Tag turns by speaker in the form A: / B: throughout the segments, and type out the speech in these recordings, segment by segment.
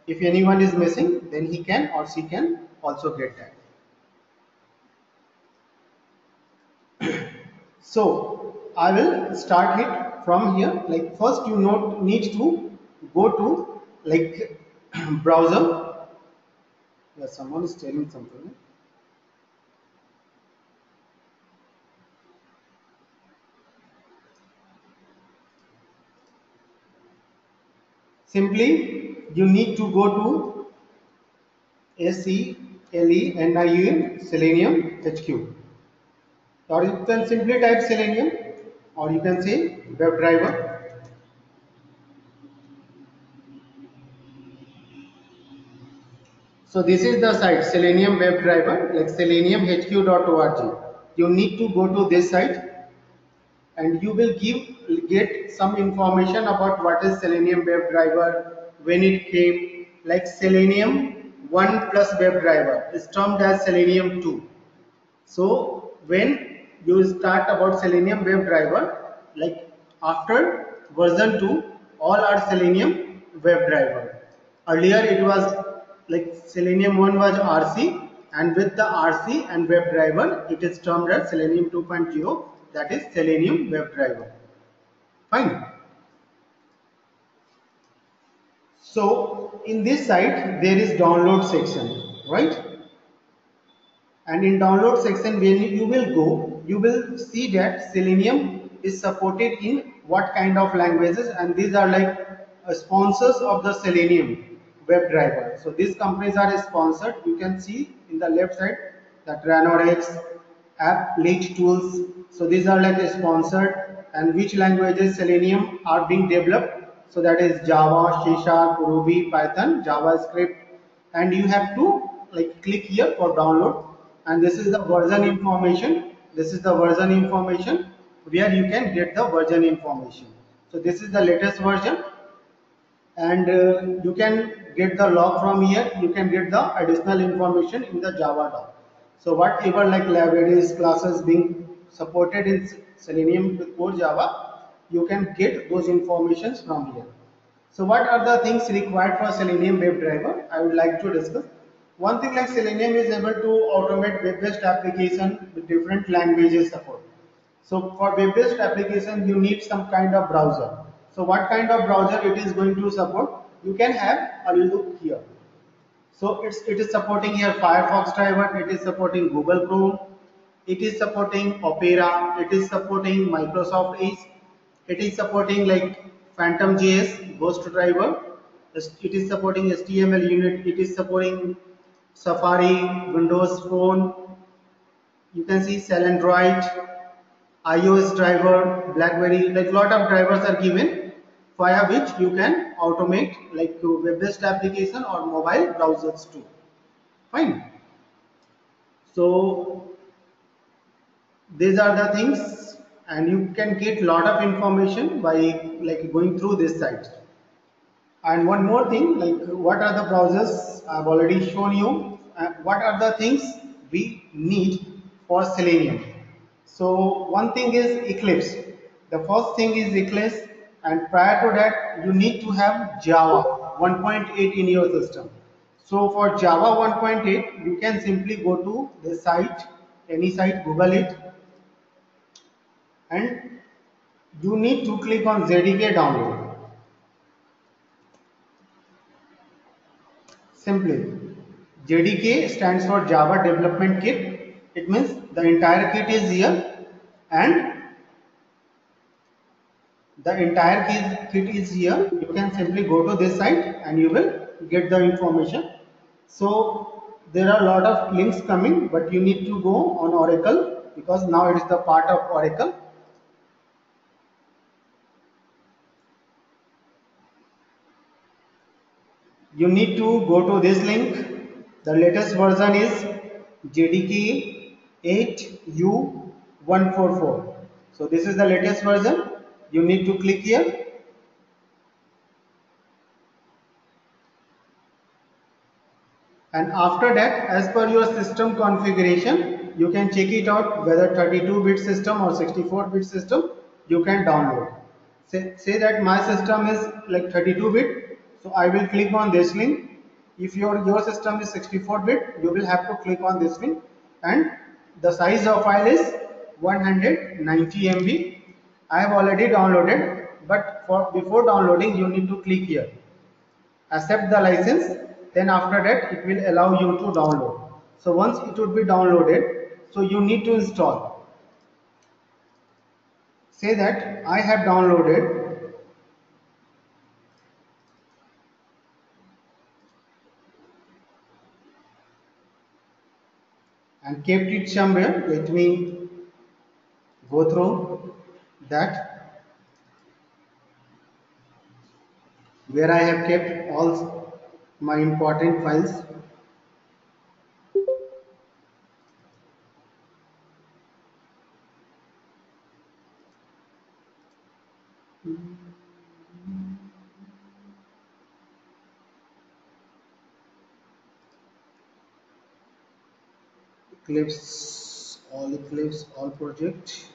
A: If anyone is missing, then he can or she can also get that. So I will start it from here. Like first you need to go to like browser. Yeah, someone is telling something. Simply you need to go to SELENIUM Selenium HQ, or you can simply type Selenium, or you can say WebDriver. So this is the site Selenium WebDriver, like seleniumhq.org. You need to go to this site and you will get some information about what is Selenium WebDriver, when it came, like Selenium 1 plus WebDriver is termed as Selenium 2. So when you start about Selenium WebDriver, like after version 2, all are Selenium WebDriver. Earlier it was like Selenium 1 was RC, and with the RC and WebDriver, it is termed as Selenium 2.0, that is Selenium WebDriver. Fine. So in this site there is download section, right? And in download section, when you will go, you will see that Selenium is supported in what kind of languages, and these are like sponsors of the Selenium WebDriver. So these companies are sponsored. You can see in the left side that Ranorex, App Leech Tools. So these are like sponsored, and which languages Selenium are being developed. So that is Java, C Sharp, Ruby, Python, JavaScript, and you have to like click here for download, and this is the version information. This is the version information where you can get the version information. So this is the latest version, and you can get the log from here. You can get the additional information in the Java doc. So whatever like libraries, classes being supported in Selenium with core Java, you can get those informations from here. So what are the things required for Selenium WebDriver? I would like to discuss. One thing, like Selenium is able to automate web-based application with different languages support. So for web-based application, you need some kind of browser. So what kind of browser it is going to support? You can have a look here. So it is supporting here Firefox driver, it is supporting Google Chrome, it is supporting Opera, it is supporting Microsoft Edge, it is supporting like Phantom JS Ghost driver, it is supporting HTML unit, it is supporting Safari, Windows Phone, you can see Cell Android, iOS driver, BlackBerry, like lot of drivers are given via which you can automate like web-based application or mobile browsers too. Fine. So these are the things, and you can get lot of information by like going through this site. And one more thing, like what are the browsers I've already shown you, what are the things we need for Selenium. So one thing is Eclipse. The first thing is Eclipse, and prior to that you need to have Java 1.8 in your system. So for Java 1.8 you can simply go to the site, any site, Google it, and you need to click on ZDK download. Simply, JDK stands for Java Development Kit. It means the entire kit is here, and the entire kit is here. You can simply go to this site and you will get the information. So there are a lot of links coming, but you need to go on Oracle because now it is the part of Oracle. You need to go to this link. The latest version is JDK 8U144. So this is the latest version. You need to click here, and after that, as per your system configuration, you can check it out whether 32-bit system or 64-bit system you can download. Say that my system is like 32-bit, so I will click on this link If your system is 64-bit, you will have to click on this one, and the size of file is 190 MB. I have already downloaded, but for before downloading you need to click here, accept the license, then after that it will allow you to download. So once it would be downloaded, so you need to install. Say that I have downloaded and kept it somewhere. Let me go through that, where I have kept all my important files. Eclipse, all project,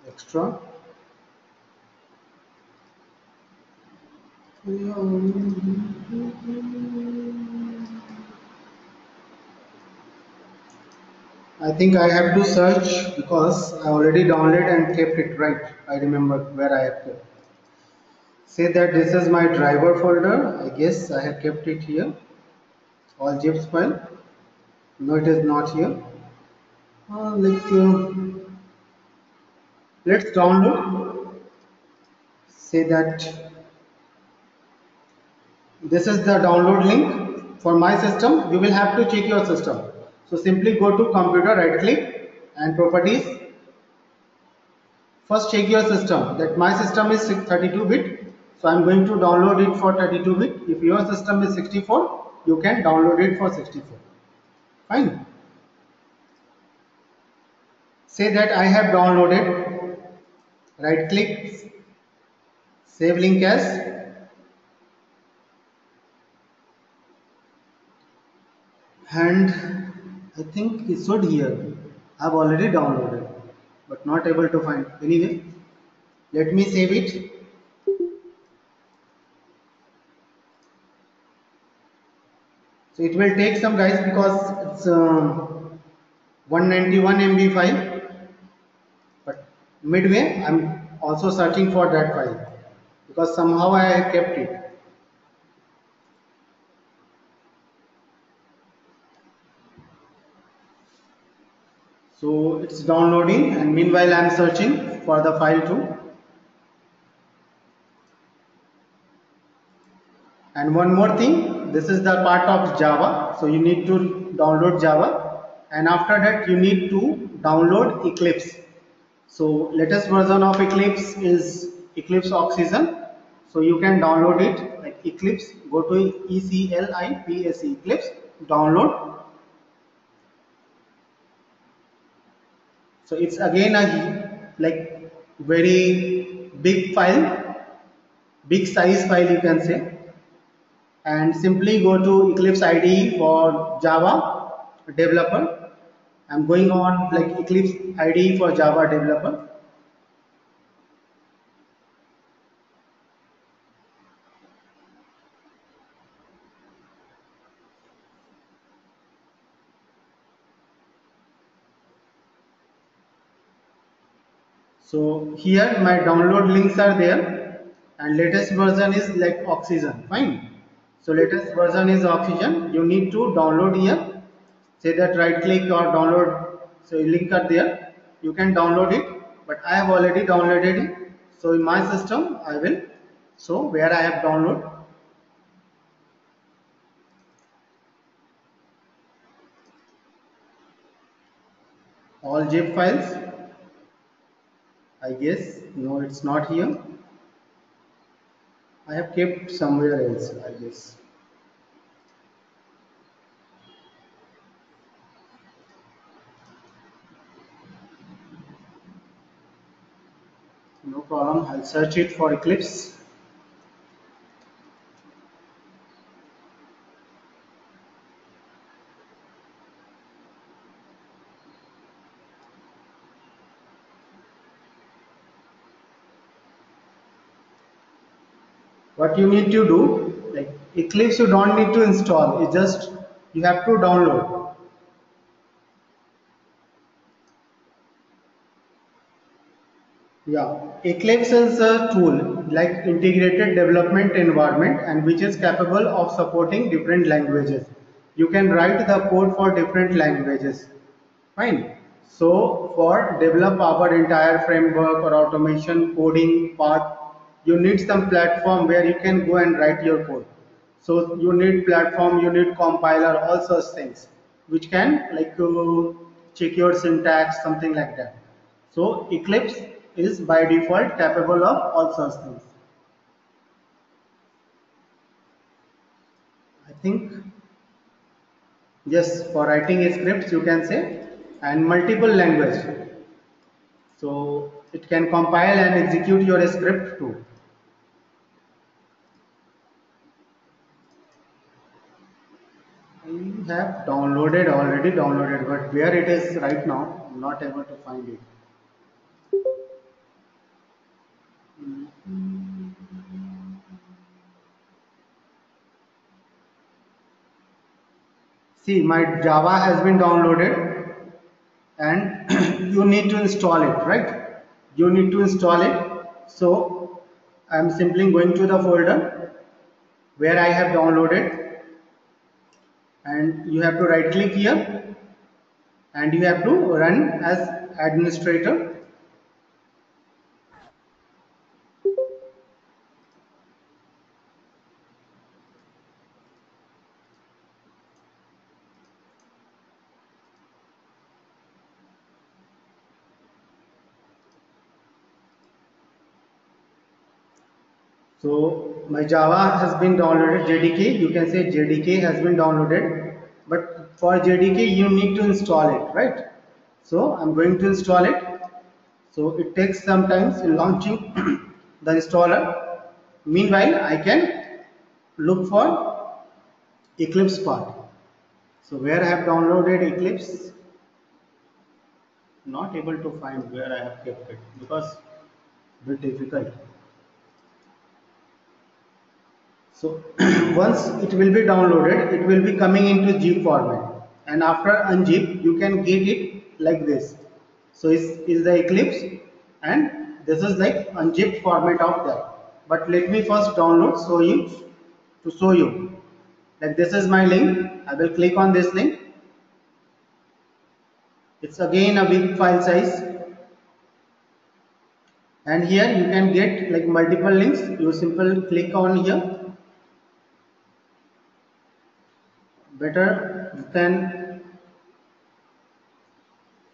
A: extra. I think I have to search because I already downloaded and kept it, right. I remember where I have kept. Say that this is my driver folder. I guess I have kept it here. All zips file. No, it is not here. Let's download. Say that this is the download link for my system. You will have to check your system. So simply go to computer, right click and properties. First check your system, that my system is 32-bit. So I am going to download it for 32-bit. If your system is 64, you can download it for 64. Fine. Say that I have downloaded. Right click, save link as, and I think it should here. I've already downloaded, but not able to find. Anyway, let me save it. So it will take some, guys, because it's 191 MB file. But midway, I'm also searching for that file because somehow I kept it. So it's downloading, and meanwhile I'm searching for the file too. And one more thing, this is the part of Java. So you need to download Java, and after that you need to download Eclipse. So latest version of Eclipse is Eclipse Oxygen. So you can download it like Eclipse. Go to ECLIPSE Eclipse, download. So it's again a like very big file, big size file you can say. And simply go to Eclipse IDE for Java developer. I'm going on like Eclipse IDE for Java developer. So here my download links are there, and latest version is like Oxygen. Fine. So latest version is Oxygen. You need to download here. Say that right click or download. So link are there. You can download it, but I have already downloaded it. So in my system, I will show where I have downloaded all zip files. I guess no, it's not here. I have kept somewhere else, I guess. No problem. I'll search it for Eclipse. What you need to do, like Eclipse you don't need to install. It just you have to download. Yeah, Eclipse is a tool like integrated development environment and which is capable of supporting different languages. You can write the code for different languages. Fine. So for develop our entire framework or automation coding part, you need some platform where you can go and write your code. So you need platform, you need compiler, all such things, which can check your syntax, something like that. So Eclipse is by default capable of all such things. I think yes, for writing scripts you can say, and multiple language. So it can compile and execute your script too. I have already downloaded, but where it is right now, I'm not able to find it. See, my Java has been downloaded and you need to install it, right? You need to install it. So I'm simply going to the folder where I have downloaded, and you have to right click here and you have to run as administrator. So my Java has been downloaded, JDK, you can say JDK has been downloaded, but for JDK you need to install it, right? So I'm going to install it. So it takes some time in launching the installer. Meanwhile, I can look for Eclipse part. So where I have downloaded Eclipse, not able to find where I have kept it because bit difficult. So once it will be downloaded, it will be coming into zip format, and after unzip you can get it like this. So is the Eclipse, and this is like unzipped format of that. But let me first download to show you. Like this is my link. I will click on this link. It's again a big file size, and here you can get like multiple links. You simply click on here. Better you can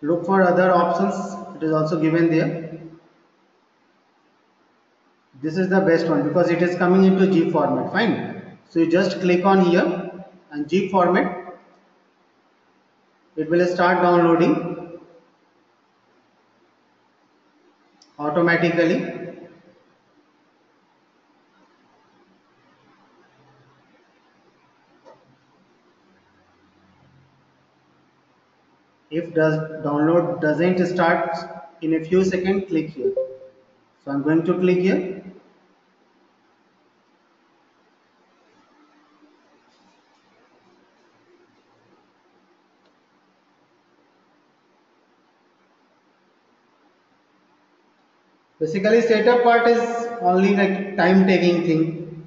A: look for other options. It is also given there. This is the best one because it is coming into zip format. Fine. So you just click on here and zip format. It will start downloading automatically. If does download doesn't start in a few seconds, click here. So I'm going to click here. Basically, setup part is only like time taking thing,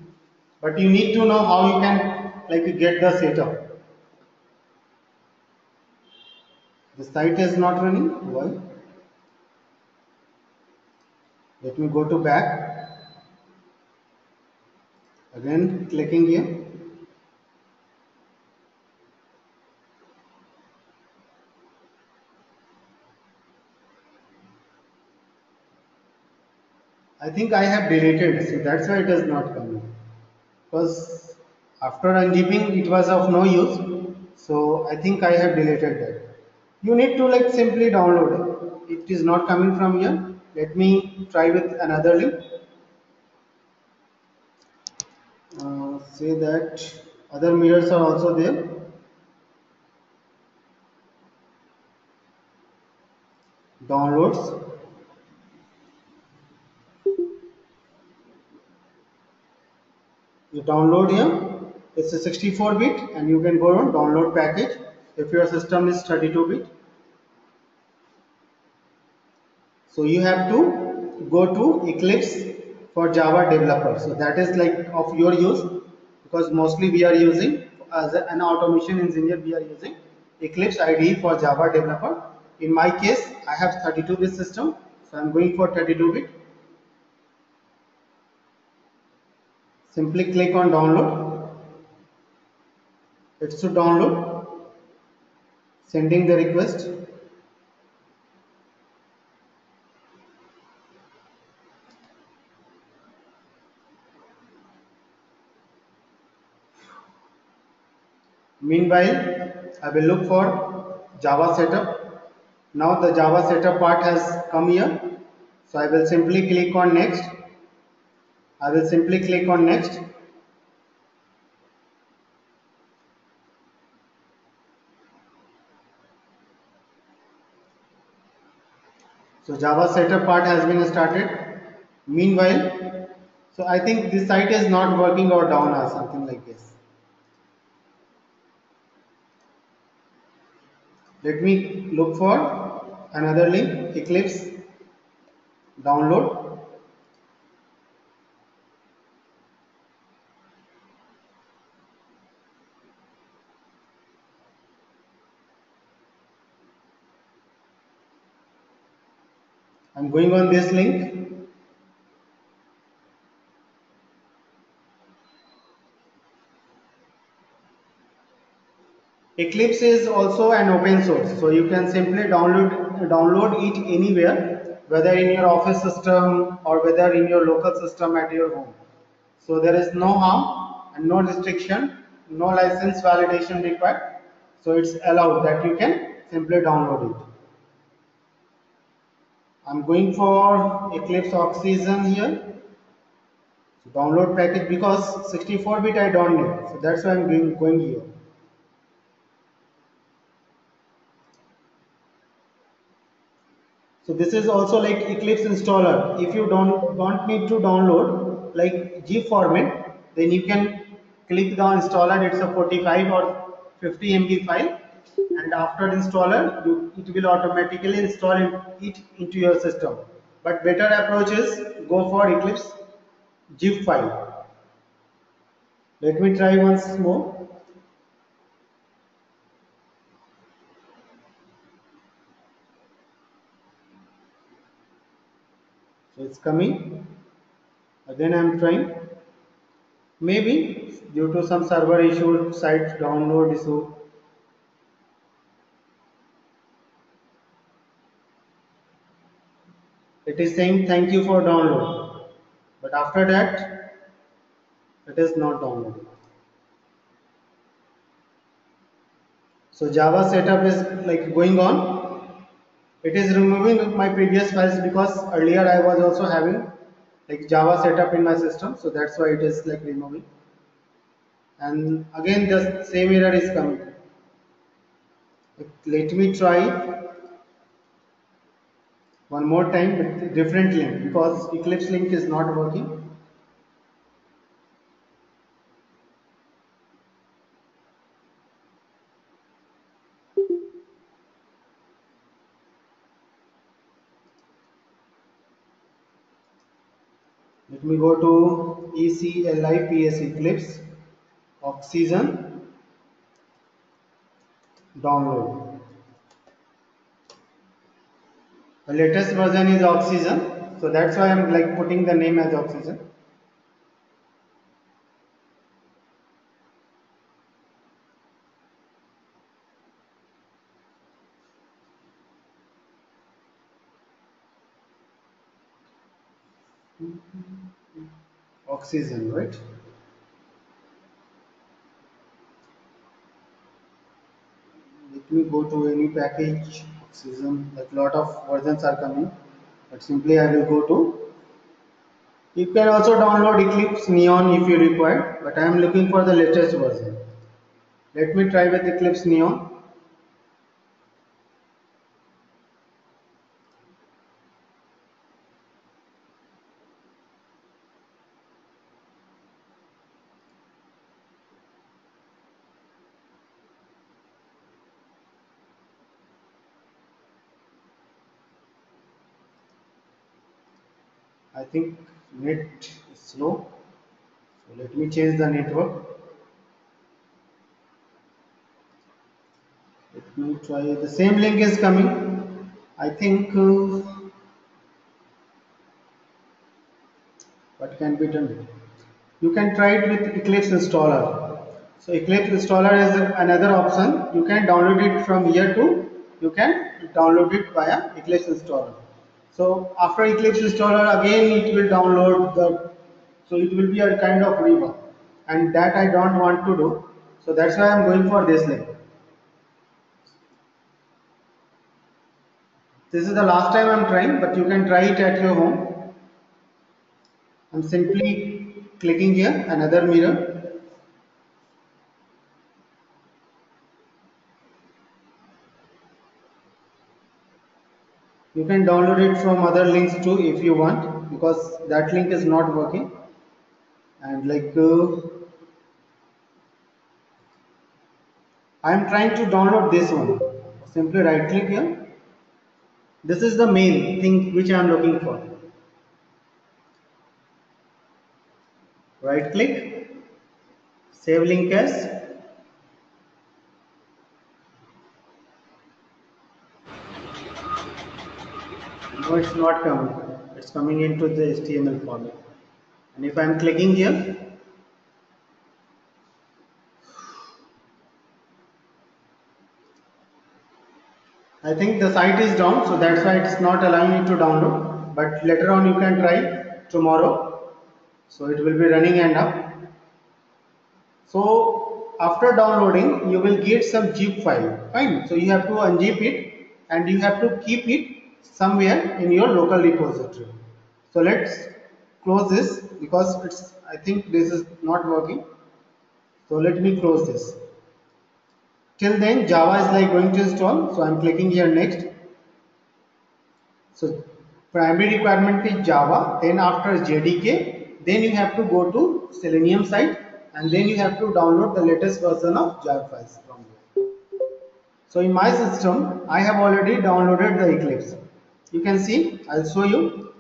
A: but you need to know how you can like get the setup. The site is not running. Why? Let me go to back. Again, clicking here. I think I have deleted, so that's why it is not coming. Because after unzipping, it was of no use. So I think I have deleted that. You need to like simply download it. It is not coming from here. Let me try with another link. Say that other mirrors are also there. Downloads. You download here. It's a 64-bit and you can go on download package. If your system is 32-bit, so you have to go to Eclipse for Java developer. So that is like of your use, because mostly we are using as an automation engineer, we are using Eclipse IDE for Java developer. In my case, I have 32-bit system, so I'm going for 32-bit. Simply click on download. It should download. Sending the request. Meanwhile, I will look for Java setup. Now the Java setup part has come here. So I will simply click on next. I will simply click on next. So Java setup part has been started. Meanwhile, so I think this site is not working or down or something like this. Let me look for another link, Eclipse download. I'm going on this link. Eclipse is also an open source, so you can simply download it anywhere, whether in your office system or whether in your local system at your home. So there is no harm and no restriction, no license validation required. So it's allowed that you can simply download it. I'm going for Eclipse Oxygen here. So download package, because 64-bit I don't need, so that's why I'm going here. So this is also like Eclipse installer. If you don't need to download like zip format, then you can click the installer. It's a 45 or 50 MB file, and after installer, it will automatically install it into your system. But better approach is go for Eclipse zip file. Let me try once more. So it's coming. Again I am trying. Maybe due to some server issue, site download issue. It is saying thank you for download, but after that it is not downloaded. So Java setup is like going on. It is removing my previous files, because earlier I was also having like Java setup in my system, so that's why it is like removing. And again the same error is coming. Let me try one more time with different link, because Eclipse link is not working. Let me go to ECLIPS Eclipse Oxygen download. The latest version is Oxygen, so that's why I'm like putting the name as Oxygen. Oxygen, right? Let me go to any package. Oxygen, like lot of versions are coming, but simply I will go to. You can also download Eclipse Neon if you require, but I am looking for the latest version. Let me try with Eclipse Neon. I think net is slow. So let me change the network. Let me try. The same link is coming. I think what can be done? You can try it with Eclipse installer. So Eclipse installer is another option. You can download it from here too. You can download it via Eclipse installer. So after Eclipse installer, again it will download the. So it will be a kind of revamp, and that I don't want to do. So that's why I'm going for this link. This is the last time I'm trying, but you can try it at your home. I'm simply clicking here, another mirror. You can download it from other links too if you want, because that link is not working. And like I am trying to download this one. Simply right click here. This is the main thing which I am looking for. Right click, save link as. No, it's not coming. It's coming into the HTML format. And if I am clicking here, I think the site is down, so that's why it's not allowing you to download. But later on, you can try tomorrow. So it will be running and up. So after downloading, you will get some zip file. Fine. So you have to unzip it and you have to keep it somewhere in your local repository. So let's close this because it's. I think this is not working. So let me close this. Till then, Java is like going to install. So I'm clicking here next. So primary requirement is Java, then after JDK, then you have to go to Selenium site and then you have to download the latest version of Java files from there. So in my system, I have already downloaded the Eclipse. You can see, I'll show you.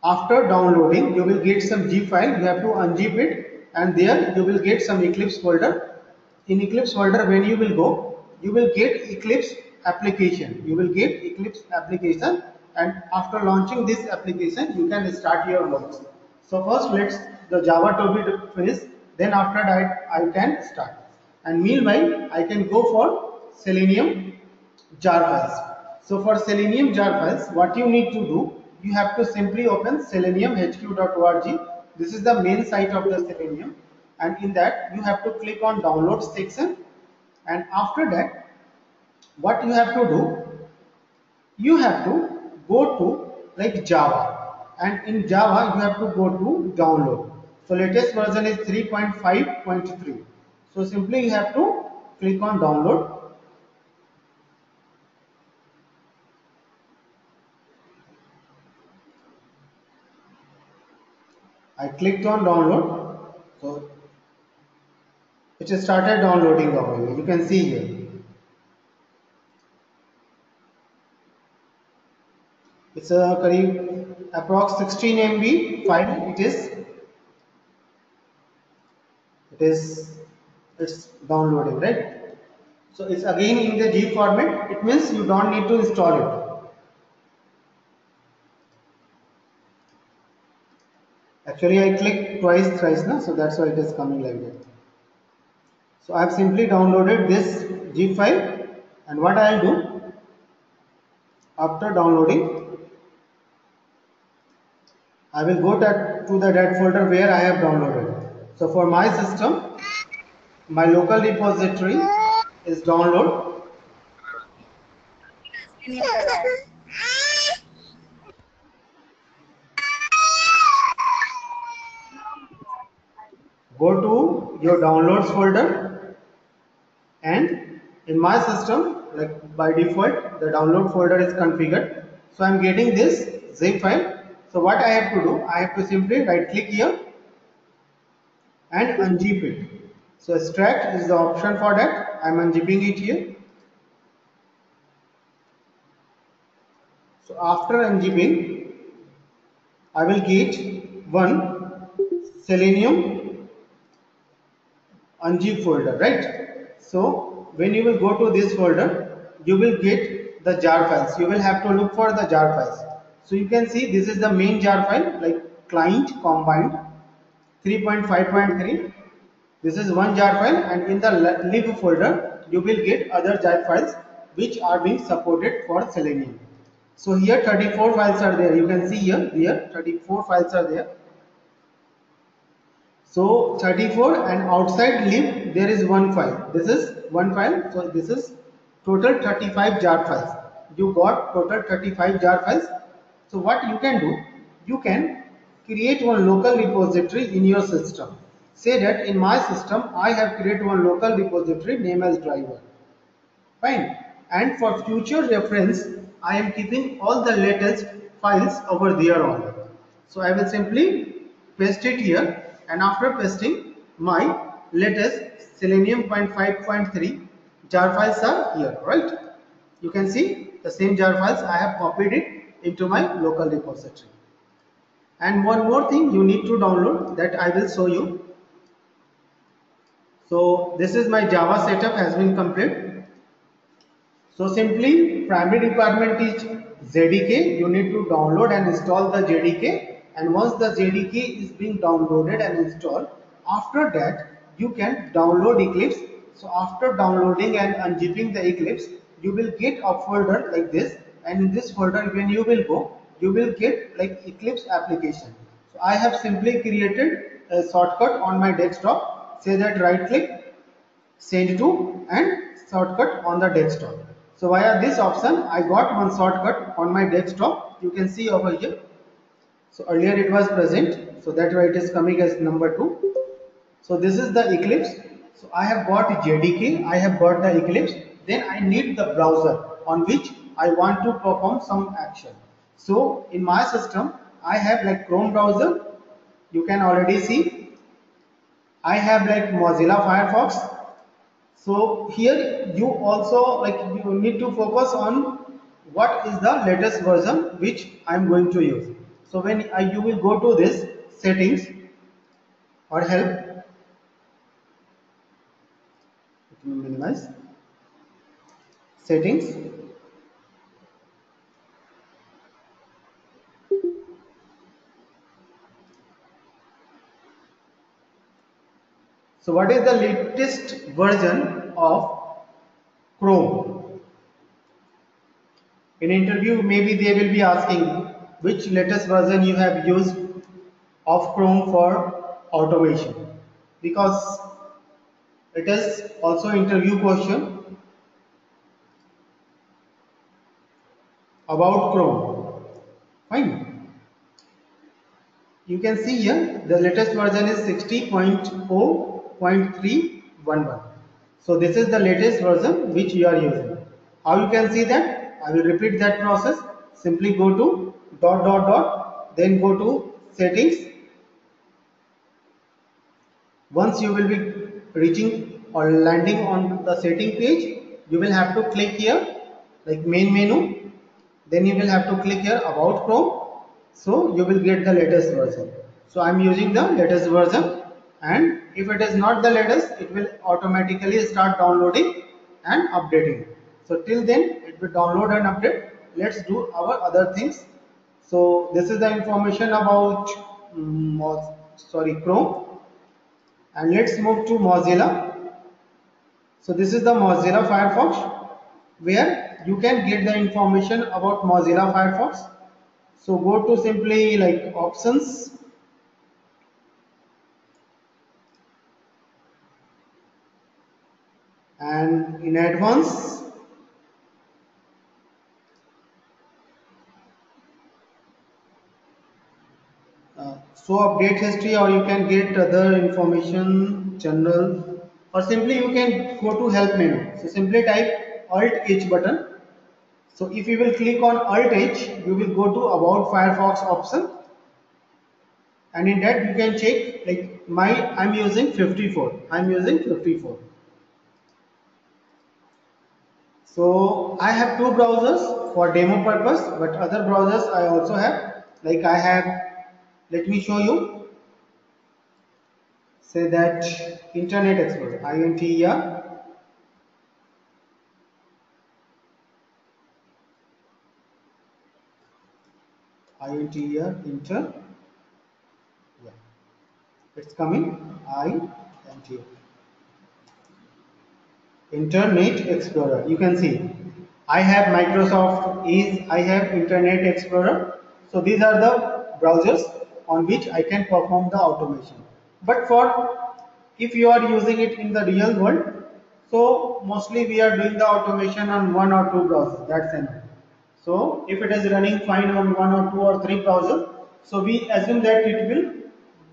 A: After downloading, you will get some zip file, you have to unzip it and there you will get some Eclipse folder. In Eclipse folder, when you will go, you will get Eclipse application. You will get Eclipse application and after launching this application, you can start your works. So first let's the Java to be finished, then after that I can start. And meanwhile, I can go for Selenium jar files. So for Selenium jar files, what you need to do, you have to simply open seleniumhq.org. This is the main site of the Selenium, and in that you have to click on download section, and after that what you have to do, you have to go to like Java, and in Java you have to go to download. So latest version is 3.5.3. So simply you have to click on download. I clicked on download, so it started downloading over here. You can see here. It's a approx 16 MB file. It's downloading, right? So it's again in the zip format. It means you don't need to install it. Actually, I clicked thrice now, so that's why it is coming like that. So I have simply downloaded this zip file, and what I'll do after downloading, I will go to the that folder where I have downloaded. So for my system, my local repository is download. Go to your downloads folder, and in my system, like by default, the download folder is configured. So I'm getting this zip file. So what I have to do, I have to simply right click here and unzip it. So extract is the option for that. I'm unzipping it here. So after unzipping, I will get one Selenium unzip folder, right? So when you will go to this folder, you will get the jar files. You will have to look for the jar files. So you can see this is the main jar file, like client combined 3.5.3. This is one jar file, and in the lib folder you will get other jar files which are being supported for Selenium. So here 34 files are there. You can see here 34 files are there. So 34, and outside lib there is one file. This is one file. So this is total 35 jar files. You got total 35 jar files. So what you can do, you can create one local repository in your system. Say that in my system I have created one local repository named as driver. Fine. And for future reference, I am keeping all the latest files over there only. So I will simply paste it here, and after pasting, my latest Selenium 0.5.3 jar files are here, right? You can see the same jar files. I have copied it into my local repository. And one more thing you need to download that I will show you. So this is my Java setup has been complete. So simply primary requirement is JDK. You need to download and install the JDK, and once the JDK is being downloaded and installed, after that you can download Eclipse. So after downloading and unzipping the Eclipse, you will get a folder like this, and in this folder when you will go, you will get like Eclipse application. So I have simply created a shortcut on my desktop. Say that right click, send to, and shortcut on the desktop. So via this option I got one shortcut on my desktop. You can see over here. So earlier it was present, so that's why it is coming as number 2. So this is the Eclipse. So I have got JDK, I have got the Eclipse, then I need the browser on which I want to perform some action. So in my system I have like Chrome browser. You can already see I have like Mozilla Firefox. So here you also like you need to focus on what is the latest version which I am going to use. So when you will go to this settings or help, minimize settings. So what is the latest version of Chrome? In interview maybe they will be asking which latest version you have used of Chrome for automation, because it is also interview question about Chrome. Fine. You can see here the latest version is 60.0.311. So this is the latest version which you are using. How you can see that? I will repeat that process. Simply go to dot dot dot, then go to settings. Once you will be reaching or landing on the setting page, you will have to click here like main menu. Then you will have to click here about Chrome. So you will get the latest version. So I am using the latest version, and if it is not the latest, it will automatically start downloading and updating. So till then it will download and update. Let's do our other things. So this is the information about Chrome, and let's move to Mozilla. So this is the Mozilla Firefox, where you can get the information about Mozilla Firefox. So go to simply like options, and in advanced show update history, or you can get other information general, or simply you can go to help menu. So simply type Alt H button. So if you will click on Alt H, you will go to about Firefox option, and in that you can check like I'm using 54. I'm using 54. So I have two browsers for demo purpose, but other browsers I also have. Like I have Let me show you. Say that Internet Explorer, inter, yeah, it's coming, Internet Explorer. You can see I have Microsoft Edge, I have Internet Explorer. So these are the browsers on which I can perform the automation. But for if you are using it in the real world, so mostly we are doing the automation on one or two browsers. That's enough. So if it is running fine on one or two or three browsers, so we assume that it will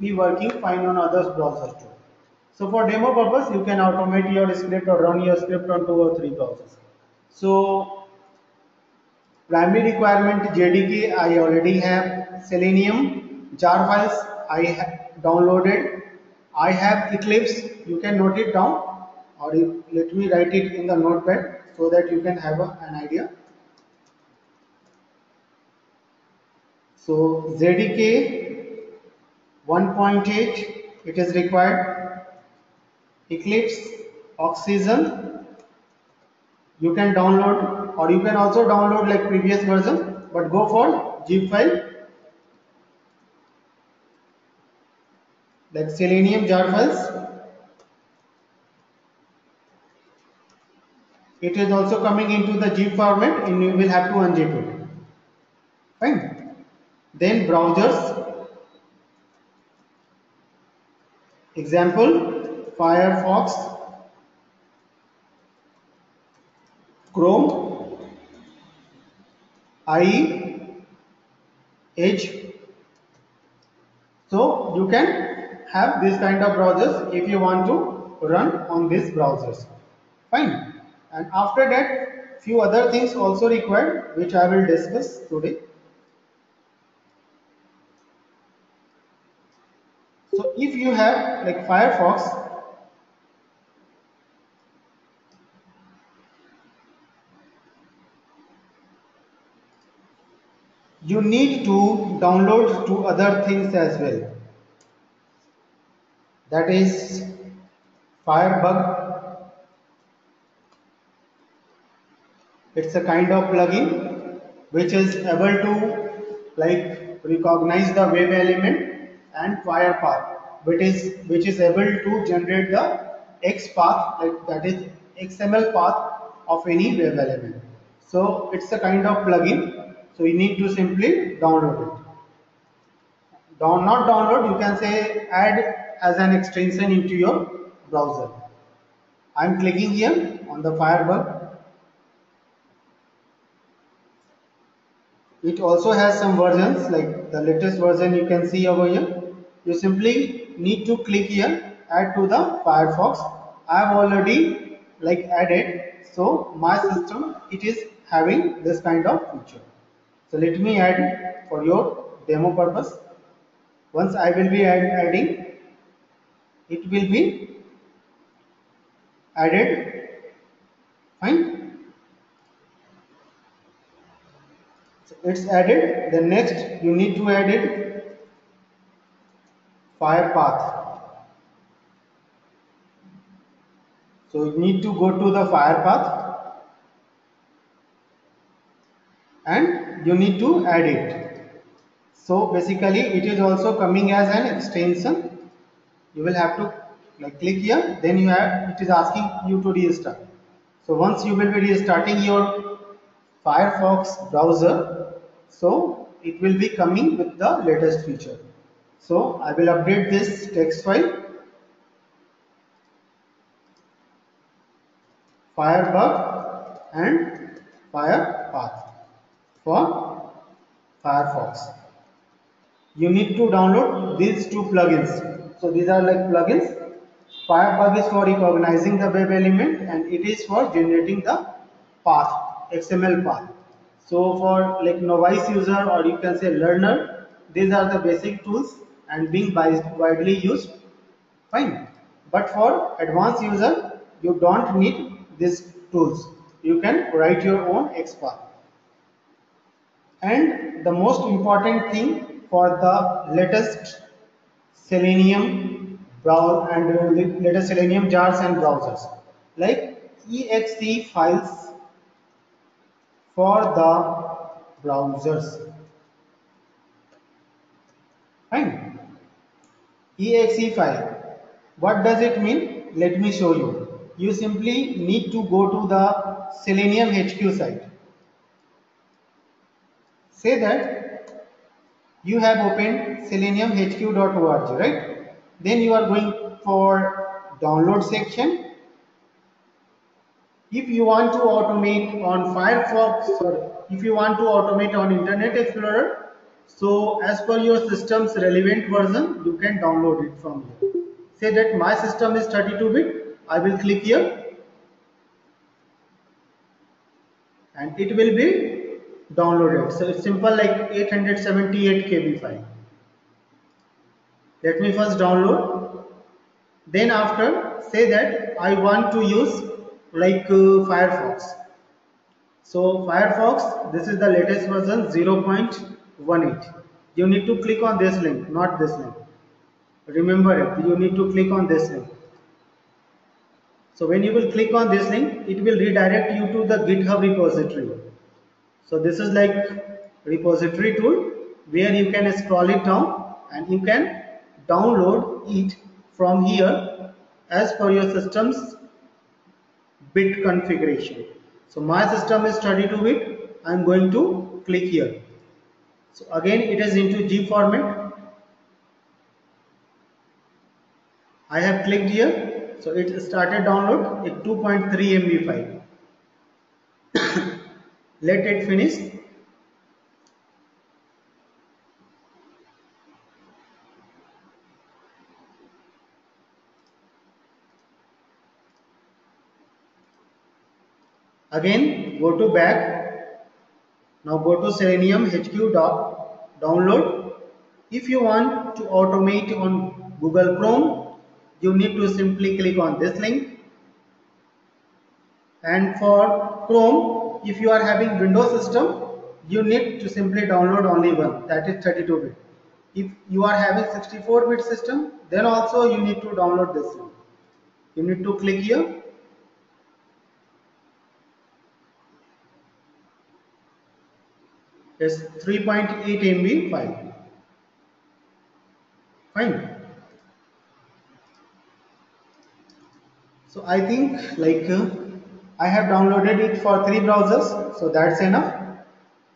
A: be working fine on others browsers too. So for demo purpose, you can automate your script or run your script on two or three browsers. So primary requirement JDK I already have. Selenium jar files I have downloaded. I have Eclipse. You can note it down, or let me write it in the notepad so that you can have an idea. So JDK 1.8 it is required. Eclipse, Oxygen you can download, or you can also download like previous version, but go for zip file like Selenium jar files. It is also coming into the zip format and you will have to unzip it. Fine. Then browsers, example Firefox, Chrome, IE, Edge. So you can have this kind of browsers if you want to run on these browsers. Fine. And after that, few other things also required, which I will discuss today. So if you have like Firefox, you need to download two other things as well. That is Firebug. It's a kind of plugin which is able to like recognize the web element, and Firepath, which is able to generate the X path, like that is XML path of any web element. So it's a kind of plugin. So you need to simply download it. Not download, you can say add as an extension into your browser. I'm clicking here on the Firebug. It also has some versions, like the latest version you can see over here. You simply need to click here, add to the Firefox. I have already like added, so my system it is having this kind of feature. So let me add for your demo purpose. Once I will be adding, it will be added. Fine. So it's added. Then next you need to add it Firepath. So you need to go to the Firepath and you need to add it. So basically it is also coming as an extension. You will have to like click here, then it is asking you to restart. So once you will be restarting your Firefox browser, so it will be coming with the latest feature. So I will update this text file Firebug and Firepath for Firefox. You need to download these two plugins. So these are like plugins. Firebug is for recognizing the web element and it is for generating the path, XML path. So for like novice user, or you can say learner, these are the basic tools and being widely used. Fine. But for advanced user, you don't need these tools. You can write your own XPath. And the most important thing for the latest Selenium browser and the latest Selenium jars and browsers, like exe files for the browsers. Fine. Exe file. What does it mean? Let me show you. You simply need to go to the Selenium HQ site. Say that you have opened seleniumhq.org, right? Then you are going for download section. If you want to automate on Firefox or if you want to automate on Internet Explorer, so as per your system's relevant version, you can download it from here. Say that my system is 32-bit, I will click here and it will be downloaded. So it's simple, like 878 KB file. Let me first download. Then after, say that I want to use like Firefox. So Firefox, this is the latest version 0.18. You need to click on this link, not this link. Remember it, you need to click on this link. So when you will click on this link, it will redirect you to the GitHub repository. So this is like repository tool where you can scroll it down and you can download it from here as per your system's bit configuration. So my system is 32-bit. I am going to click here. So again it is into G format. I have clicked here. So it started download a 2.3 MB file. Let it finish. Again go to back. Now go to Selenium HQ download. If you want to automate on Google Chrome, you need to simply click on this link. And for Chrome, if you are having Windows system, you need to simply download only one, that is 32-bit. If you are having 64-bit system, then also you need to download this one. You need to click here. It's 3.8 MB file. Fine. So I think like I have downloaded it for 3 browsers, so that's enough.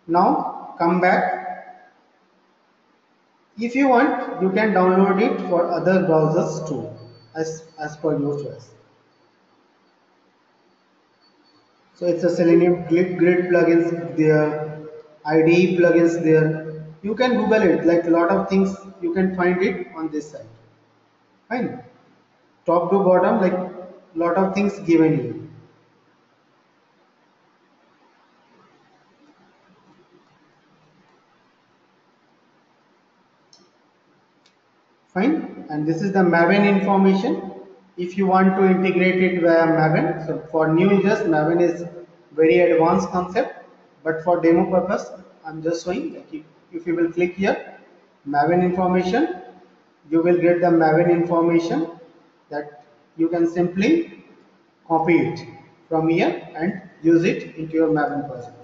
A: Now come back. If you want, you can download it for other browsers too, as per your choice. So it's a Selenium grid plugins there, IDE plugins there. You can Google it, like a lot of things you can find it on this site. Fine. Top to bottom, like lot of things given here. Fine. And this is the Maven information. If you want to integrate it via Maven, so for new users, Maven is very advanced concept, but for demo purpose, I'm just showing. Like if you will click here, Maven information, you will get the Maven information that you can simply copy it from here and use it into your Maven project.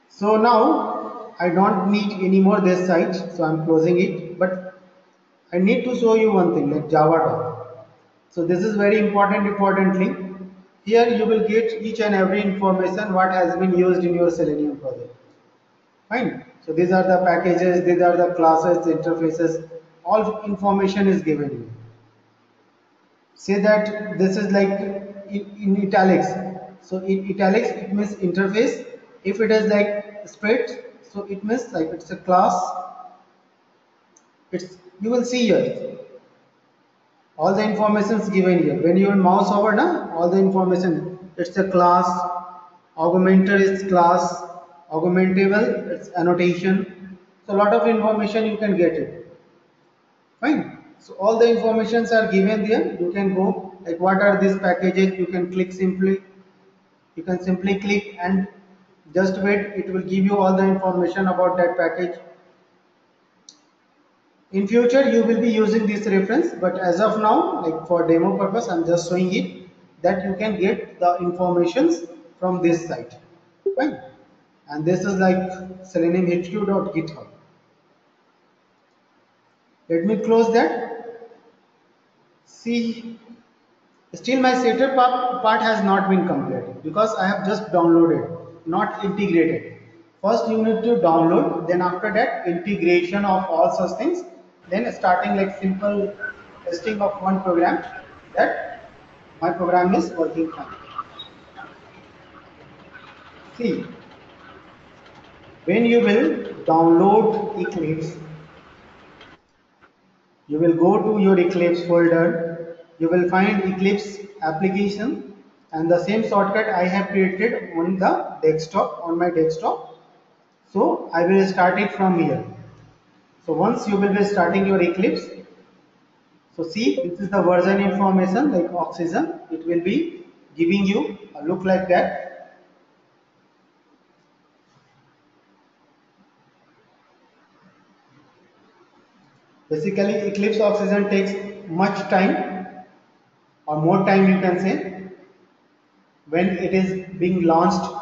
A: So now I don't need any more this site, so I'm closing it. But I need to show you one thing, like Java doc. So this is very important link. Here you will get each and every information what has been used in your Selenium project. Fine. So these are the packages, these are the classes, the interfaces, all information is given here. Say that this is like in italics. So in italics it means interface. If it is like spread, so it means like it's a class. It's, you will see here all the information is given here. When you mouse over now, all the information, it's a class, augmenter is class, augmentable, it's annotation. So a lot of information you can get it. Fine. So all the informations are given there. You can go like what are these packages. You can click simply. You can simply click and just wait. It will give you all the information about that package. In future you will be using this reference, but as of now, like for demo purpose, I'm just showing it that you can get the informations from this site. Fine. And this is like seleniumhq.github. Let me close that. See, still my setup part has not been completed because I have just downloaded, not integrated. First you need to download, then after that integration of all such things, then starting like simple testing of one program, that my program is working fine. See, when you will download Eclipse, you will go to your Eclipse folder, you will find Eclipse application, and the same shortcut I have created on the desktop, on my desktop. So I will start it from here. So once you will be starting your Eclipse, so see, this is the version information like oxygen. It will be giving you a look like that. Basically, Eclipse oxygen takes much time, or more time you can say, when it is being launched.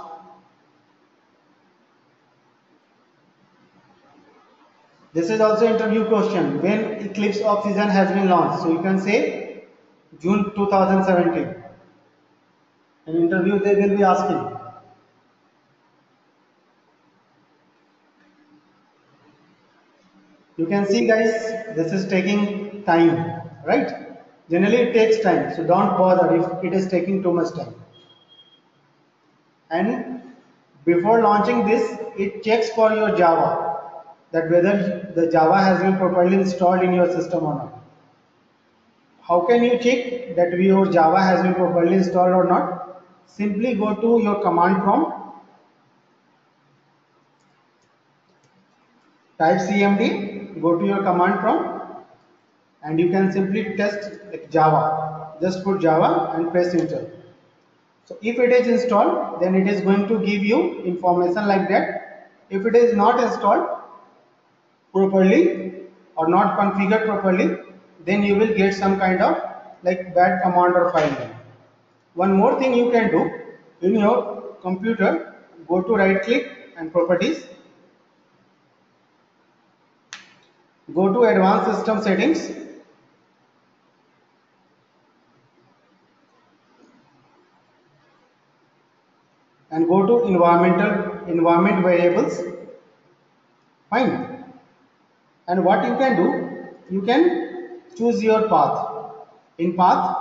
A: This is also interview question. When Eclipse Oxygen has been launched? So you can say June 2017. In interview they will be asking. You can see guys, this is taking time, right? Generally it takes time. So don't bother if it is taking too much time. And before launching this, it checks for your Java, that whether the Java has been properly installed in your system or not. How can you check that your Java has been properly installed or not? Simply go to your command prompt, type cmd, go to your command prompt, and you can simply test like Java. Just put Java and press enter. So if it is installed, then it is going to give you information like that. If it is not installed properly or not configured properly, then you will get some kind of like bad command or file name. One more thing you can do in your computer, go to right click and properties, go to advanced system settings, and go to environment variables. Fine. And what you can do, you can choose your path. In path,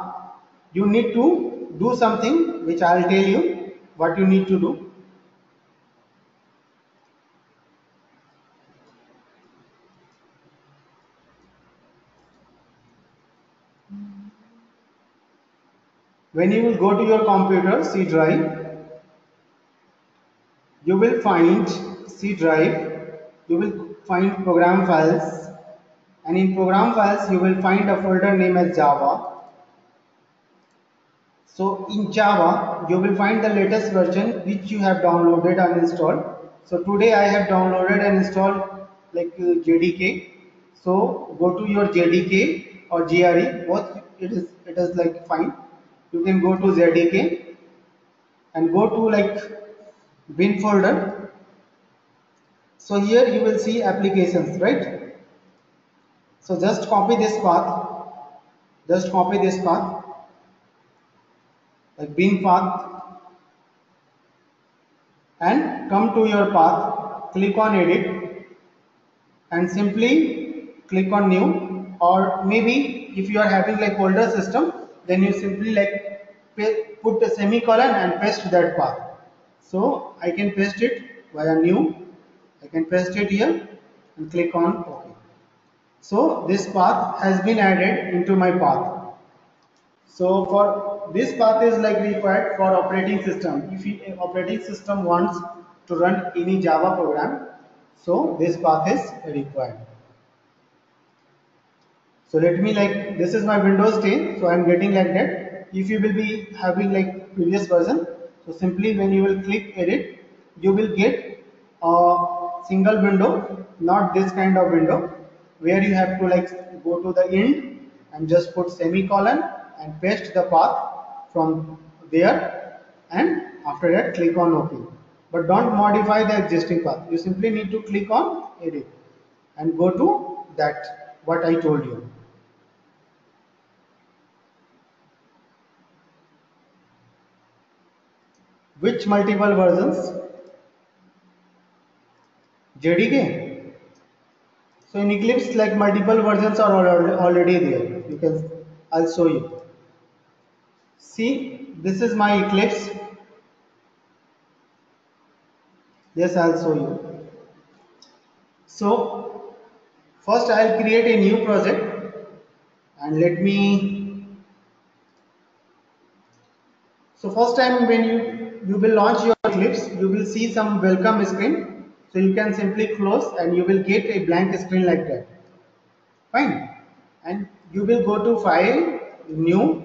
A: you need to do something which I will tell you what you need to do. When you will go to your computer C drive, you will find C drive, you will find program files, and in program files you will find a folder name as Java. So in Java, you will find the latest version which you have downloaded and installed. So today I have downloaded and installed like JDK. So go to your JDK or GRE, both it is like fine. You can go to JDK and go to like bin folder. So here you will see applications, right? So just copy this path, like bin path, and come to your path, click on edit, and simply click on new. Or maybe if you are having like older system, then you simply like put a semicolon and paste that path. So I can paste it via new, I can paste it here and click on OK. So this path has been added into my path. So for this path is like required for operating system. If operating system wants to run any Java program, so this path is required. So let me like, this is my Windows 10, so I am getting like that. If you will be having like previous version, so simply when you will click edit, you will get a single window, not this kind of window, where you have to like go to the end and just put semicolon and paste the path from there, and after that click on OK. But don't modify the existing path. You simply need to click on edit and go to that what I told you. Which multiple versions? JDK. So in Eclipse, like multiple versions are already there. You can, I'll show you. See, this is my Eclipse. Yes, I'll show you. So first I'll create a new project and let me. So first time when you will launch your Eclipse, you will see some welcome screen. So you can simply close and you will get a blank screen like that. Fine. And you will go to File, New,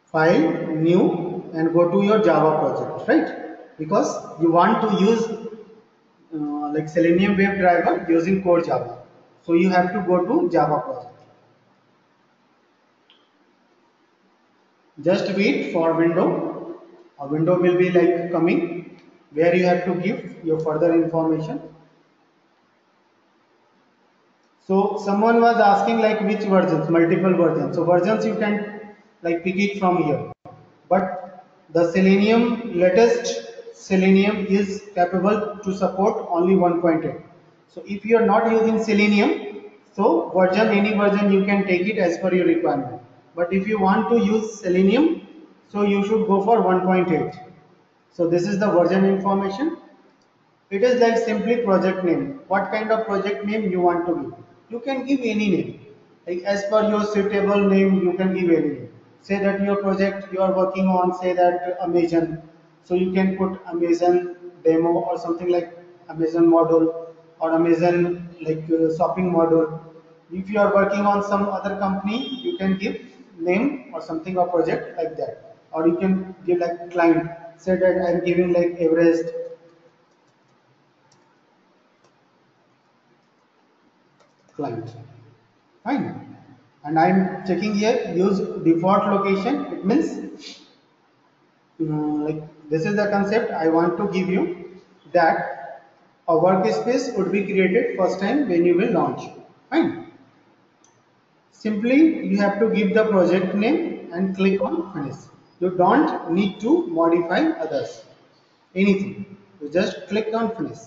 A: File, New, and go to your Java project, right? Because you want to use like Selenium WebDriver using core Java. So you have to go to Java project. Just wait for window. A window will be like coming where you have to give your further information. So someone was asking like which versions, multiple versions. So versions you can like pick it from here. But the Selenium latest Selenium is capable to support only 1.8. So if you are not using Selenium, so version any version you can take it as per your requirement. But if you want to use Selenium, so you should go for 1.8. So this is the version information. It is like simply project name. What kind of project name you want to give? You can give any name. Like as per your suitable name, you can give any name. Say that your project you are working on, say that Amazon. So you can put Amazon demo or something like Amazon model or Amazon like shopping model. If you are working on some other company, you can give name or something or project like that. Or you can give like client. Say that I am giving like Everest client. Fine. And I'm checking here use default location. It means like this is the concept I want to give you, that a workspace would be created first time when you will launch. Fine. Simply you have to give the project name and click on finish. You don't need to modify others. Anything. You just click on finish.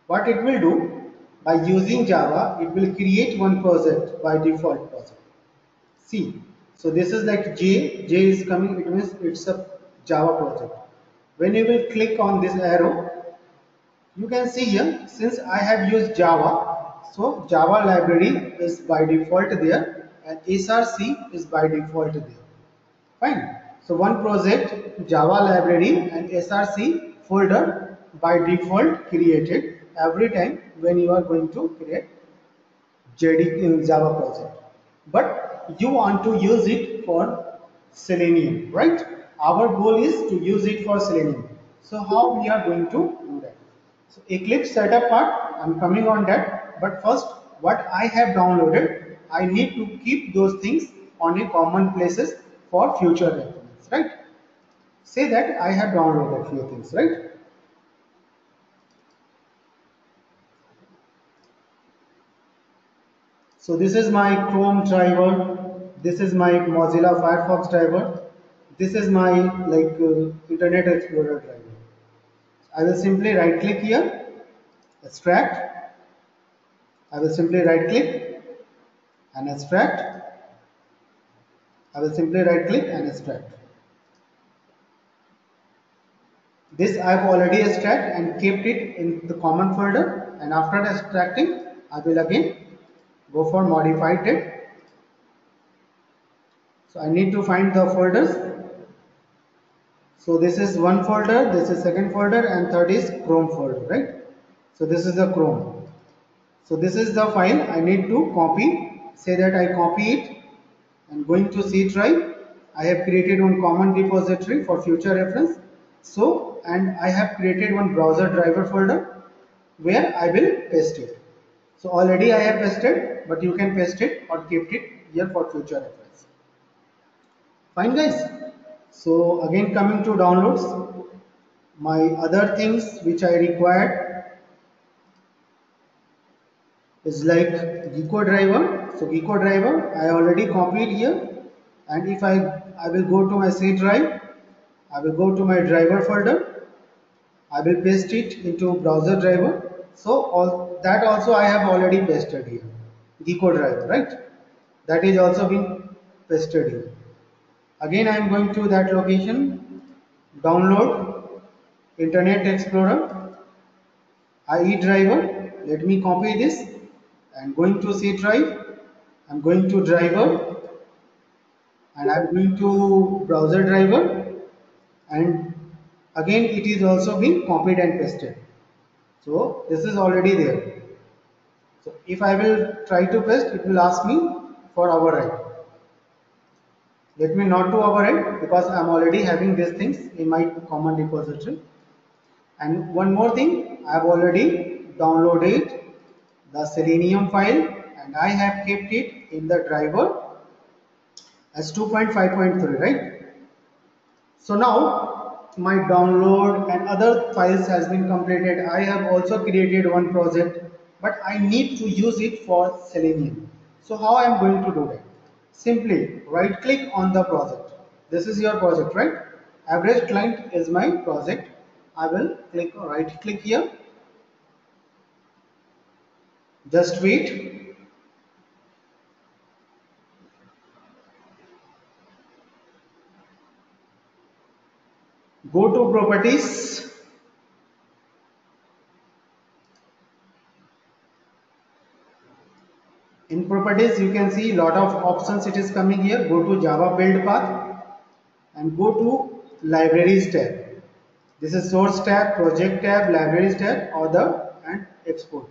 A: What it will do, by using Java, it will create one project by default project. See, so this is like J is coming, it means it's a Java project. When you will click on this arrow, you can see here, since I have used Java, so Java library is by default there and SRC is by default there. Fine. So one project Java library and SRC folder by default created every time when you are going to create JD Java project. But you want to use it for Selenium, right? Our goal is to use it for Selenium. So how we are going to do that? So Eclipse setup part, I'm coming on that. But first, what I have downloaded, I need to keep those things on a common places for future reference, right? Say that I have downloaded few things, right? So this is my Chrome driver. This is my Mozilla Firefox driver. This is my like Internet Explorer driver. I will simply right click here, extract. I will simply right click and extract. I will simply right click and extract. This I have already extracted and kept it in the common folder, and after extracting I will again go for modified it. So I need to find the folders. So this is one folder, this is second folder, and third is Chrome folder, right? So this is the Chrome. So this is the file I need to copy. Say that I copy it and going to C drive. I have created one common repository for future reference. So, and I have created one browser driver folder where I will paste it. So already I have pasted, but you can paste it or keep it here for future reference. Fine guys. So again coming to downloads, my other things which I required is like Geeko driver. So Geeko driver I already copied here, and if I will go to my C drive, I will go to my driver folder, I will paste it into browser driver. So all that also I have already pasted here. Geeko driver, right? That is also been pasted here. Again I am going to that location, download Internet Explorer, IE driver. Let me copy this and going to C drive. I'm going to driver and I'm going to browser driver, and again it is also being copied and pasted. So this is already there. So if I will try to paste, it will ask me for override. Let me not to override because I am already having these things in my common repository. And one more thing, I have already downloaded the Selenium file and I have kept it in the driver as 2.5.3, right? So now my download and other files has been completed. I have also created one project, but I need to use it for Selenium. So how I am going to do that? Simply right click on the project. This is your project, right? Average client is my project. I will click right click here. Just wait. Go to properties. In properties, you can see lot of options it is coming here. Go to Java build path and go to libraries tab. This is source tab, project tab, libraries tab, other and export.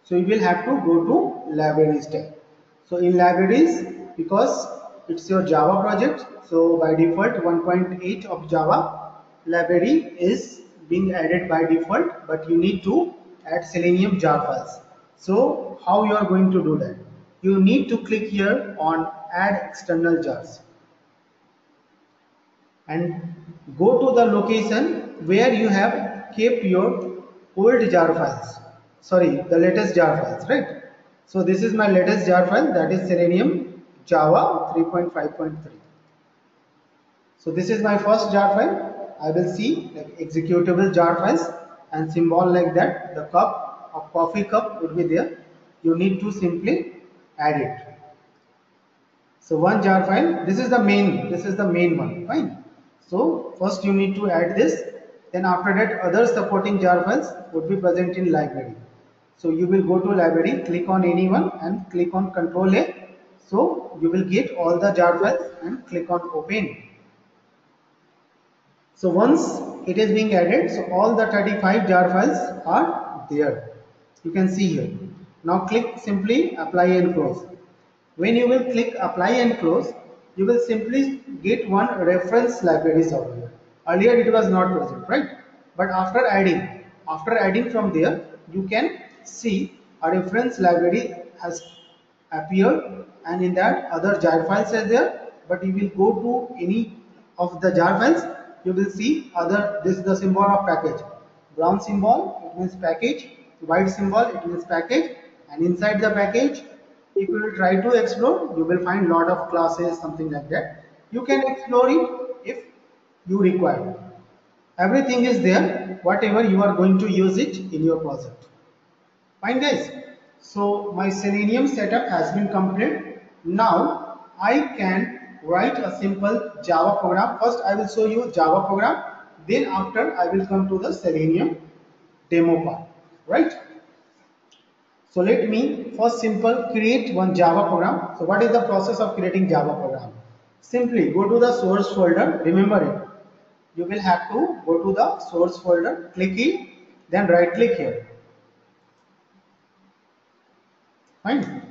A: So you will have to go to libraries tab. So in libraries, because it's your Java project, so by default 1.8 of Java library is being added by default, but you need to add Selenium jar files. So how you are going to do that? You need to click here on add external jars and go to the location where you have kept your old jar files, sorry, the latest jar files, right? So this is my latest jar file, that is Selenium Java 3.5.3. so this is my first jar file. I will see like executable jar files and symbol like that, the cup of coffee cup would be there. You need to simply add it. So one jar file, this is the main one, fine. So first you need to add this, then after that other supporting jar files would be present in library. So you will go to library, click on any one and click on Control A. So you will get all the jar files and click on open. So once it is being added, so all the 35 jar files are there. You can see here. Now click simply apply and close. When you will click apply and close, you will simply get one reference libraries over here. Earlier it was not present, right? But after adding from there, you can see a reference library has appeared, and in that other jar files are there. But you will go to any of the jar files, you will see other, this is the symbol of package. Brown symbol, it means package. White symbol, it means package. And inside the package, if you will try to explore, you will find lot of classes, something like that. You can explore it if you require. Everything is there, whatever you are going to use it in your project. Fine guys. So my Selenium setup has been completed. Now I can write a simple Java program. First I will show you Java program. Then after I will come to the Selenium demo part. Right? So let me first simple create one Java program. So what is the process of creating Java program? Simply go to the source folder. Remember it. You will have to go to the source folder, click it, then right click here. Fine.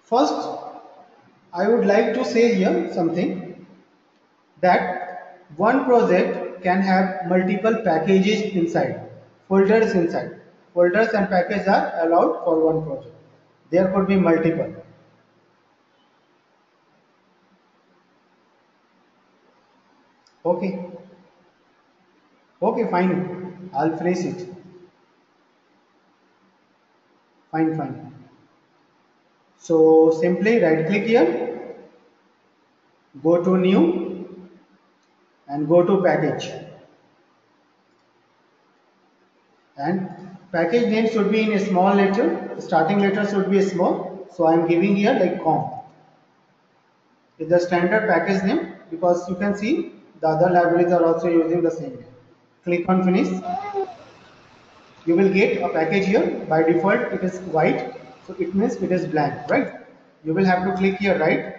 A: First, I would like to say here something, that one project can have multiple packages inside, folders inside. Folders and packages are allowed for one project. There could be multiple. Okay. Okay, fine. I'll finish it. Fine, fine. So simply right click here, go to new and go to package. And package name should be in a small letter, starting letter should be small. So I am giving here like com. It's the standard package name, because you can see the other libraries are also using the same name. Click on finish. You will get a package here. By default it is white, so it means it is blank, right? You will have to click here, right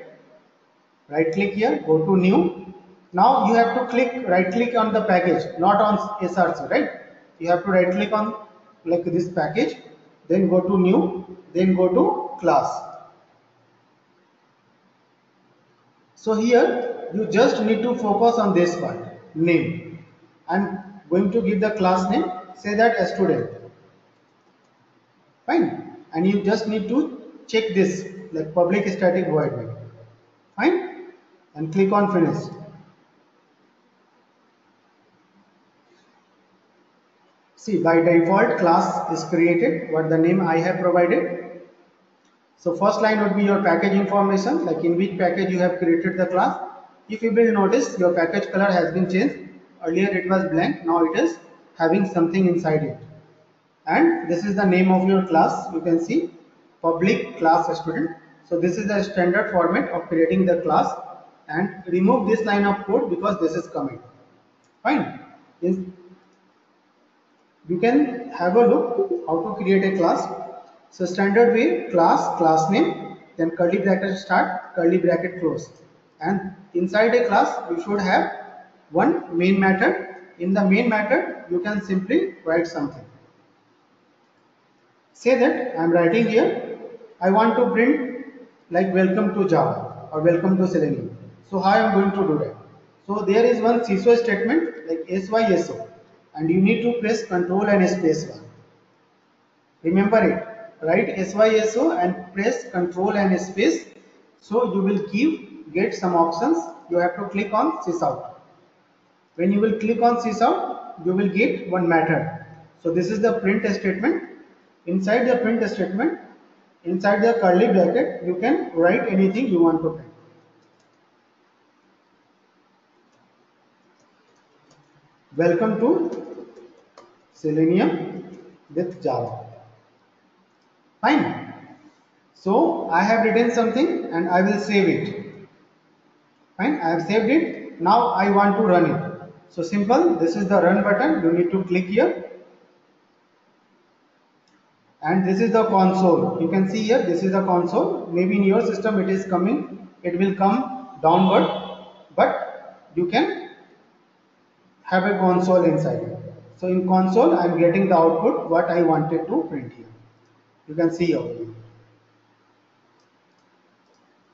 A: click here, go to new. Now you have to right click on the package, not on src, right? You have to right click on like this package, then go to new, then go to class. So here you just need to focus on this part, name. I'm going to give the class name, say that as student. Fine. And you just need to check this like public static void. Fine. And click on finish. See, by default class is created, what the name I have provided. So first line would be your package information, like in which package you have created the class. If you will notice, your package color has been changed. Earlier it was blank, now it is having something inside it. And this is the name of your class. You can see public class student. So this is the standard format of creating the class, and remove this line of code because this is commit. Fine. You can have a look how to create a class. So standard way, class name, then curly bracket start, curly bracket close. And inside a class, you should have one main method. In the main method, you can simply write something. Say that I am writing here, I want to print like welcome to Java or welcome to Selenium. So how I am going to do that? So there is one CSO statement like SYSO, and you need to press Control and space bar. Remember it. Write SYSO and press Control and space. So you will get some options. You have to click on sysout. When you will click on sysout, you will get one method. So this is the print statement. Inside the print statement, inside the curly bracket, you can write anything you want to print. Welcome to Selenium with Java. Fine. So I have written something and I will save it. Fine. I have saved it. Now I want to run it. So simple. This is the run button. You need to click here. And this is the console. You can see here, this is the console. Maybe in your system it is coming, it will come downward, but you can have a console inside it. So in console, I am getting the output what I wanted to print here. You can see over here.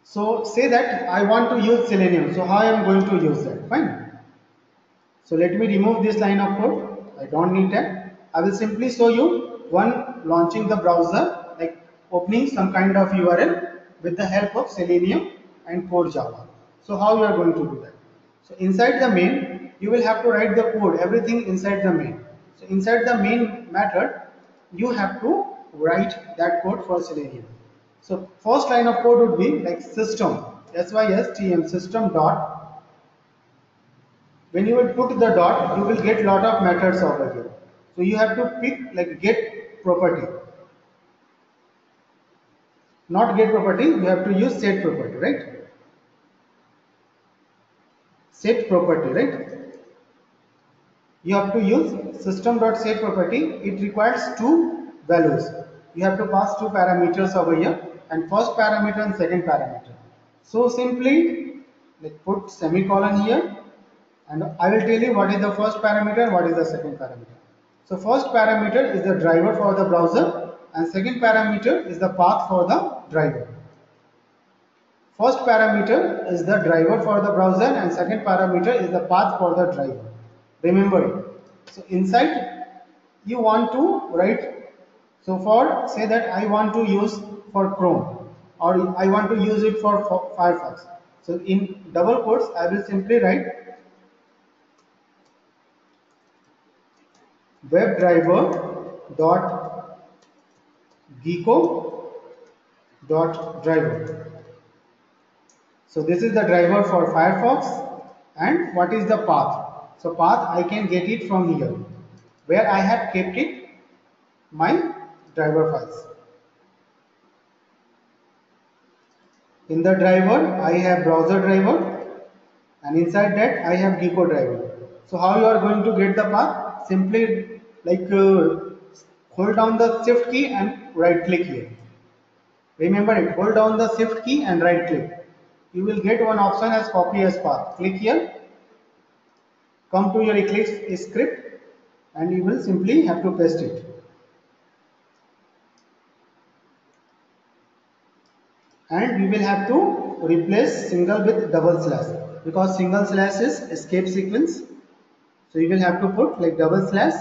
A: So say that I want to use Selenium. So how I am going to use that? Fine. So let me remove this line of code. I don't need that. I will simply show you one launching the browser, like opening some kind of URL with the help of Selenium and code Java. So how you are going to do that? So inside the main, you will have to write the code, everything inside the main. So inside the main method, you have to write that code for Selenium. So first line of code would be like system, system, system dot. When you will put the dot, you will get lot of methods over here. So you have to pick like get property. Not get property, you have to use set property, right? Set property, right? You have to use system.set property. It requires two values. You have to pass two parameters over here, and first parameter and second parameter. So simply like put semicolon here, and I will tell you what is the first parameter and what is the second parameter. So first parameter is the driver for the browser. and second parameter is the path for the driver. First parameter is the driver for the browser and second parameter is the path for the driver. Remember it. So inside you want to write, so for say that I want to use for Chrome or I want to use it for Firefox. So in double quotes I will simply write WebDriver dot gecko dot driver. So this is the driver for Firefox, and what is the path? So path I can get it from here where I have kept it my driver files. In the driver I have browser driver and inside that I have gecko driver. So how you are going to get the path? Simply hold down the shift key and right click here. Remember it, hold down the shift key and right click. You will get one option as copy as path. Click here, come to your Eclipse script and you will simply have to paste it. And we will have to replace single with double slash because single slash is escape sequence. So you will have to put like double slash.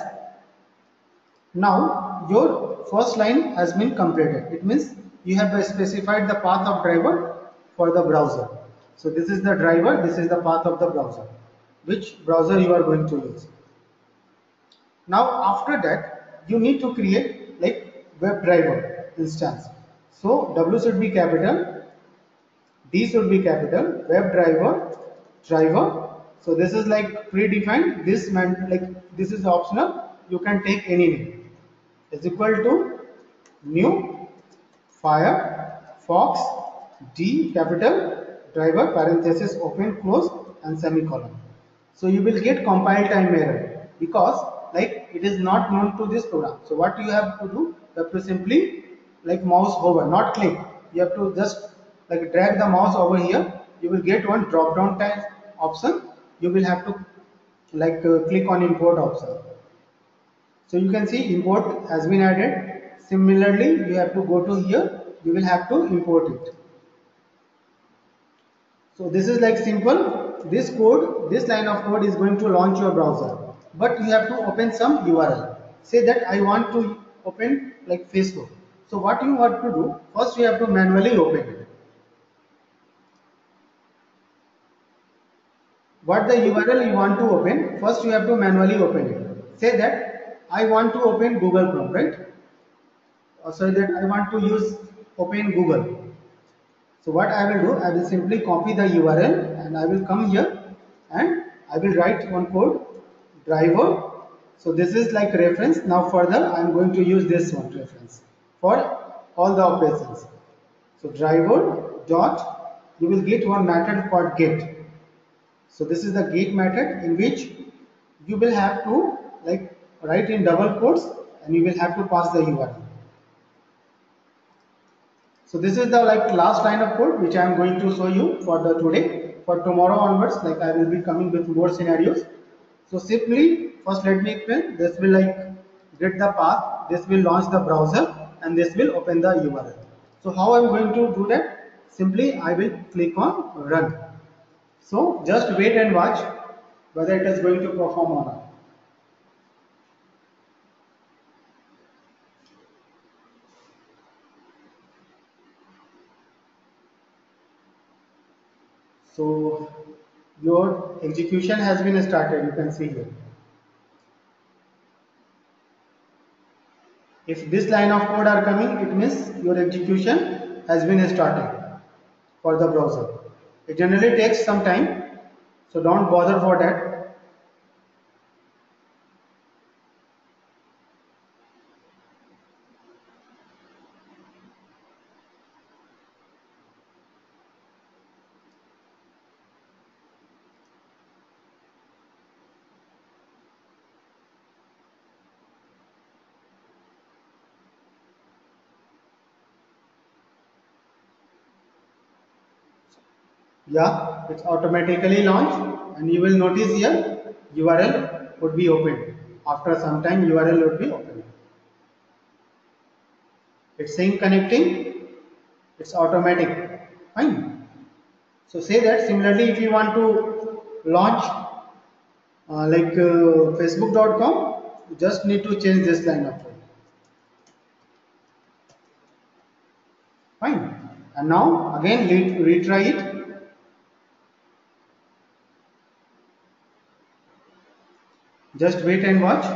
A: Now your first line has been completed. It means you have specified the path of driver for the browser. So this is the driver, this is the path of the browser, which browser you are going to use. Now after that you need to create like WebDriver instance. So W should be capital, D should be capital, WebDriver, driver. So this is like predefined, this is optional, you can take any name. Is equal to new Firefox D capital driver parenthesis open close and semicolon. So you will get compile time error because like it is not known to this program. So what you have to do, you have to simply like mouse hover, not click. You have to just like drag the mouse over here. You will get one drop down type option. You will have to like click on import option. So you can see import has been added. Similarly, you have to go to here, you will have to import it. So this is like simple. This code, this line of code is going to launch your browser. But you have to open some URL. Say that I want to open like Facebook. So what you have to do, first you have to manually open it. What the URL you want to open, first you have to manually open it. Say that I want to open Google Chrome, right? So that I want to use open Google. So what I will do, I will simply copy the URL and I will come here and I will write one code driver. So this is like reference. Now further I am going to use this one reference for all the operations. So driver dot, you will get one method called get. So this is the get method in which you will have to like write in double quotes and you will have to pass the URL. So this is the like last line of code which I am going to show you for the today. For tomorrow onwards, like I will be coming with more scenarios. So simply first let me explain. This will like get the path, this will launch the browser and this will open the URL. So how I am going to do that? Simply I will click on run. So just wait and watch whether it is going to perform or not. So your execution has been started, you can see here. If this line of code are coming, it means your execution has been started for the browser. It generally takes some time, so don't bother for that. Yeah, it's automatically launched and you will notice here URL would be opened. After some time URL would be opened. It's saying connecting, it's automatic. Fine. So say that. Similarly, if you want to launch facebook.com, you just need to change this line of code. Fine. And now again retry it. Just wait and watch.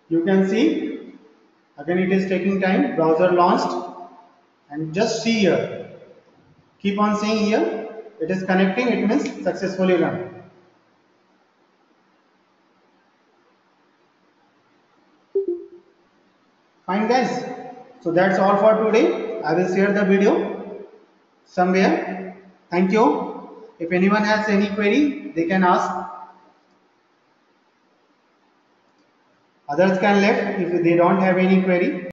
A: You can see again it is taking time. Browser launched, and just see here. Keep on seeing here. It is connecting. It means successfully run. Fine, guys. So that's all for today. I will share the video somewhere. Thank you. If anyone has any query, they can ask. Others can left if they don't have any query.